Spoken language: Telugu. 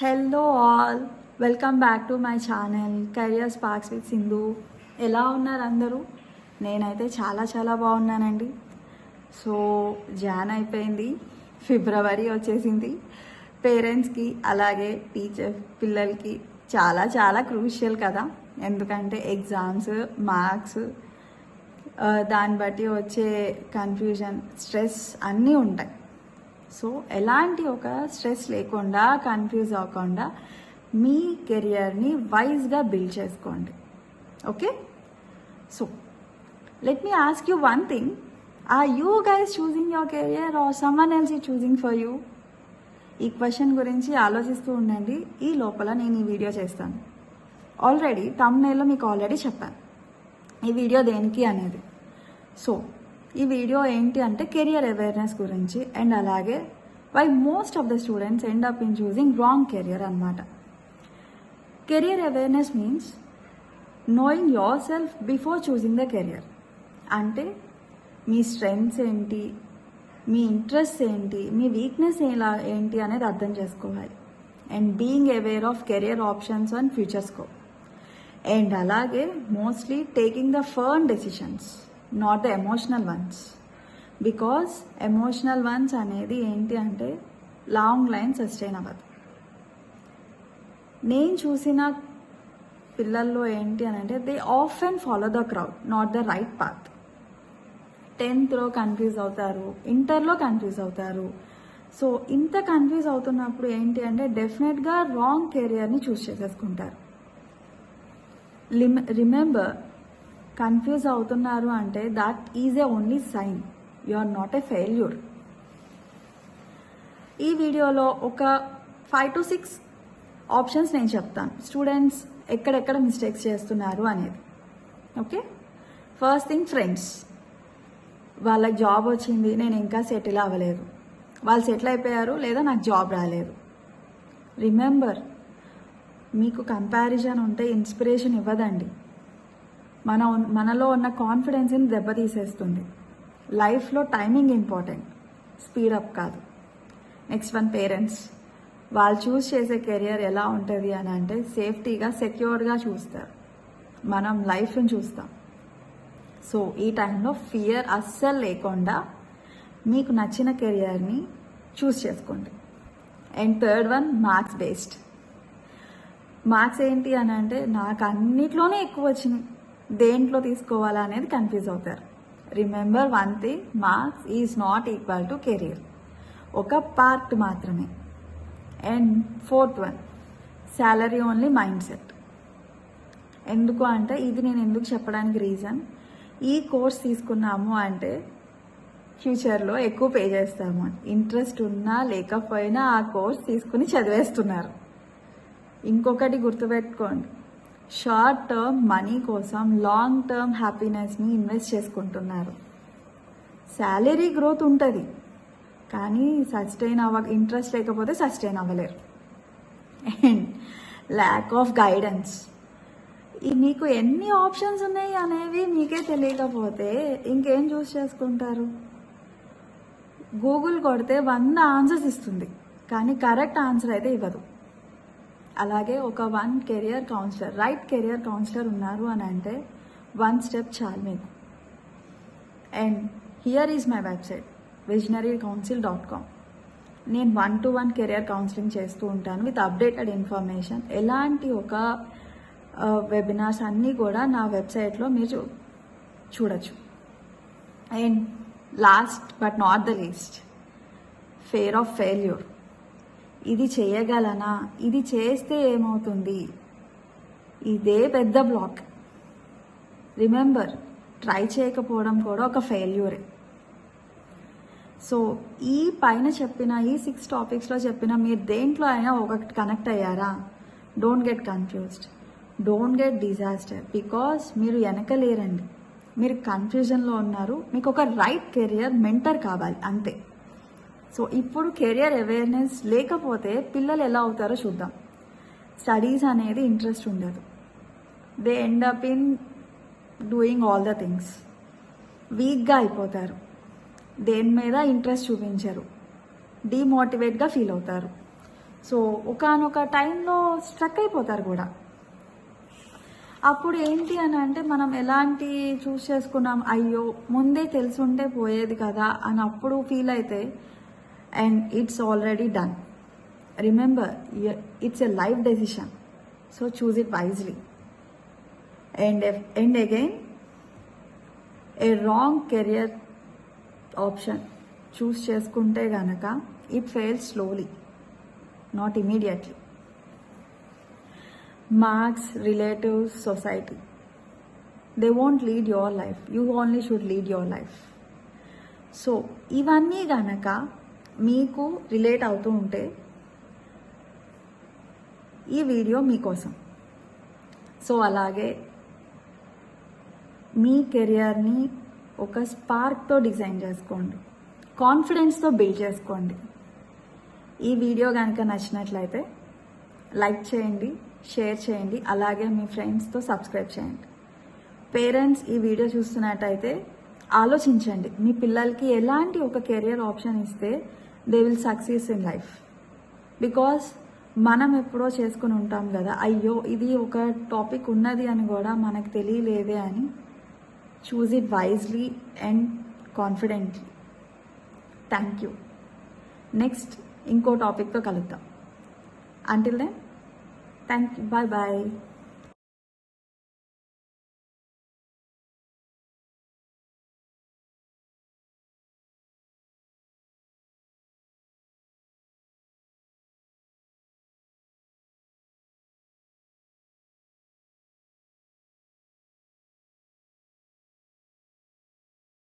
Hello all, welcome back to my channel career sparks with Sindhu. ఎలా ఉన్నారు అందరూ? నేనైతే చాలా బాగున్నానండి. సో జాన్ అయిపోయింది, ఫిబ్రవరి వచ్చేసింది. పేరెంట్స్కి అలాగే పిల్లలకి చాలా క్రూషియల్ కదా. ఎందుకంటే ఎగ్జామ్స్, మార్క్స్, దాన్ని బట్టి వచ్చే కన్ఫ్యూజన్, స్ట్రెస్ అన్నీ ఉంటాయి. సో ఎలాంటి ఒక స్ట్రెస్ లేకుండా, కన్ఫ్యూజ్ అవ్వకుండా మీ కెరియర్ని వైజ్గా బిల్డ్ చేసుకోండి. Okay, so let me ask you one thing. Are you guys choosing your career or someone else is choosing for you? ఈ క్వశ్చన్ గురించి ఆలోచిస్తూ ఉండండి. ఈ లోపల నేను ఈ వీడియో చేస్తాను. ఆల్రెడీ థంబ్నెయిల్లో మీకు ఆల్రెడీ చెప్పాను ఈ వీడియో దేనికి అనేది. సో ఈ వీడియో ఏంటి అంటే కెరియర్ అవేర్నెస్ గురించి, అండ్ అలాగే why most of the students end up in choosing wrong career అనమాట. Career awareness means knowing yourself before choosing the career. అంటే మీ స్ట్రెంగ్త్స్ ఏంటి, మీ ఇంట్రెస్ట్ ఏంటి, మీ వీక్నెస్ ఏంటి అనేది అర్థం చేసుకోవాలి. And being aware of career options and future scope. And అలాగే mostly taking the firm decisions, not the emotional ones. Because emotional ones అనేది ఏంటి అంటే లాంగ్ లైన్ సస్టైన్ అవ్వదు. నేను చూసిన పిల్లల్లో ఏంటి అని అంటే they often follow the crowd, not the right path. 10th confuse అవుతారు, ఇంటర్లో కన్ఫ్యూజ్ అవుతారు. సో ఇంత కన్ఫ్యూజ్ అవుతున్నప్పుడు ఏంటి అంటే డెఫినెట్గా రాంగ్ కెరియర్ని చూస్ చేసేసుకుంటారు. రిమెంబర్, కన్ఫ్యూజ్ అవుతున్నారు అంటే that is a only sign you are not a failure. ఈ వీడియోలో ఒక 5 to 6 ఆప్షన్స్ నేను చెప్తాను, స్టూడెంట్స్ ఎక్కడెక్కడ మిస్టేక్స్ చేస్తున్నారు అనేది. Okay, first thing, friends. వాళ్ళకి జాబ్ వచ్చింది, నేను ఇంకా సెటిల్ అవ్వలేదు. వాళ్ళు సెటిల్ అయిపోయారు, లేదా నాకు జాబ్ రాలేదు. రిమెంబర్, మీకు కంపారిజన్ ఉంటే ఇన్స్పిరేషన్ ఇవ్వదండి. మనలో ఉన్న కాన్ఫిడెన్స్ని దెబ్బతీసేస్తుంది. లైఫ్లో టైమింగ్ ఇంపార్టెంట్, స్పీడప్ కాదు. Next one, parents. వాళ్ళు చూస్ చేసే కెరియర్ ఎలా ఉంటుంది అని అంటే సేఫ్టీగా, సెక్యూర్గా చూస్తారు. మనం లైఫ్ని చూస్తాం. సో ఈ టైంలో ఫియర్ అస్సలు లేకుండా మీకు నచ్చిన కెరియర్ని చూస్ చేసుకోండి. And third one, marks based. Marks ఏంటి అని అంటే నాకు అన్నిట్లోనే ఎక్కువ వచ్చినాయి, దేంట్లో తీసుకోవాలా అనేది కన్ఫ్యూజ్ అవుతారు. Remember one thing, marks is not equal to career, ఒక పార్ట్ మాత్రమే. And fourth one, salary only mind set. ఎందుకు అంటే ఇది నేను ఎందుకు చెప్పడానికి రీజన్, ఈ కోర్స్ తీసుకున్నాము అంటే ఫ్యూచర్లో ఎక్కువ పే చేస్తాము అని. ఇంట్రెస్ట్ ఉన్నా లేకపోయినా ఆ కోర్స్ తీసుకుని చదివేస్తున్నారు. ఇంకొకటి గుర్తుపెట్టుకోండి, షార్ట్ టర్మ్ మనీ కోసం లాంగ్ టర్మ్ హ్యాపీనెస్ని ఇన్వెస్ట్ చేసుకుంటున్నారు. శాలరీ గ్రోత్ ఉంటుంది, కానీ ఇంట్రెస్ట్ లేకపోతే సస్టైన్ అవ్వలేరు. And lack of guidance. మీకు ఎన్ని ఆప్షన్స్ ఉన్నాయి అనేవి మీకే తెలియకపోతే ఇంకేం చూస్ చేసుకుంటారు? గూగుల్ కొడితే 100 ఆన్సర్స్ ఇస్తుంది, కానీ కరెక్ట్ ఆన్సర్ అయితే ఇవ్వదు. అలాగే ఒక career councillor, right career councillor ఉన్నారు అని అంటే 1 స్టెప్ చాలు మీకు. And here is my website visionarycouncil.com. నేను 1-to-1 కెరియర్ కౌన్సిలింగ్ చేస్తూ ఉంటాను విత్ అప్డేటెడ్ ఇన్ఫర్మేషన్. ఎలాంటి ఒక వెబినార్స్ అన్నీ కూడా నా వెబ్సైట్లో మీరు చూడొచ్చు. And last but not the least, fear of failure. ఇది చేయగలనా, ఇది చేస్తే ఏమవుతుంది, ఇదే పెద్ద బ్లాక్. రిమెంబర్, ట్రై చేయకపోవడం కూడా ఒక ఫెయిల్యూరే. సో ఈ పైన చెప్పిన ఈ 6 టాపిక్స్లో చెప్పిన మీరు దేంట్లో అయినా ఒకటి కనెక్ట్ అయ్యారా? Don't get confused, don't get disaster. Because మీరు వెనకలేరండి, మీరు కన్ఫ్యూజన్లో ఉన్నారు. మీకు ఒక రైట్ కెరియర్ మెంటర్ కావాలి, అంతే. సో ఇప్పుడు కెరియర్ అవేర్నెస్ లేకపోతే పిల్లలు ఎలా అవుతారో చూద్దాం. స్టడీస్ అనేది ఇంట్రెస్ట్ ఉండదు, they end up in doing all the things. వీక్గా అయిపోతారు, దేని మీద ఇంట్రెస్ట్ చూపించరు, డీమోటివేట్గా ఫీల్ అవుతారు. సో ఒకానొక టైంలో స్ట్రక్ అయిపోతారు కూడా. అప్పుడు ఏంటి అని అంటే మనం ఎలాంటి చూస్ చేసుకున్నాం, అయ్యో ముందే తెలుసుంటే పోయేది కదా అని అప్పుడు ఫీల్ అయితే, and it's already done. Remember, it's a life decision, so choose it wisely. And again, A wrong career option choose చేసుకుంటే గనక it fails slowly, not immediately. Marks, relatives, society, they won't lead your life. You only should lead your life. So ఇవన్నీ గనక మీకు రిలేట్ అవుతూ ఉంటే ఈ వీడియో మీకోసం. సో అలాగే మీ కెరియర్ని ఒక స్పార్క్తో డిజైన్ చేసుకోండి, కాన్ఫిడెన్స్తో బిల్డ్ చేసుకోండి. ఈ వీడియో కనుక నచ్చినట్లయితే లైక్ చేయండి, షేర్ చేయండి, అలాగే మీ ఫ్రెండ్స్తో సబ్స్క్రైబ్ చేయండి. పేరెంట్స్ ఈ వీడియో చూస్తున్నట్టయితే ఆలోచించండి, మీ పిల్లలకి ఎలాంటి ఒక కెరియర్ ఆప్షన్ ఇస్తే they will success in life. Because మనం ఎప్పుడో చేసుకుని ఉంటాం కదా, అయ్యో ఇది ఒక టాపిక్ ఉన్నది అని కూడా మనకు తెలియలేదే అని. Choose it wisely and confidently. Thank you. Next ఇంకో టాపిక్తో కలుద్దాం. Until then, thank you. Bye bye.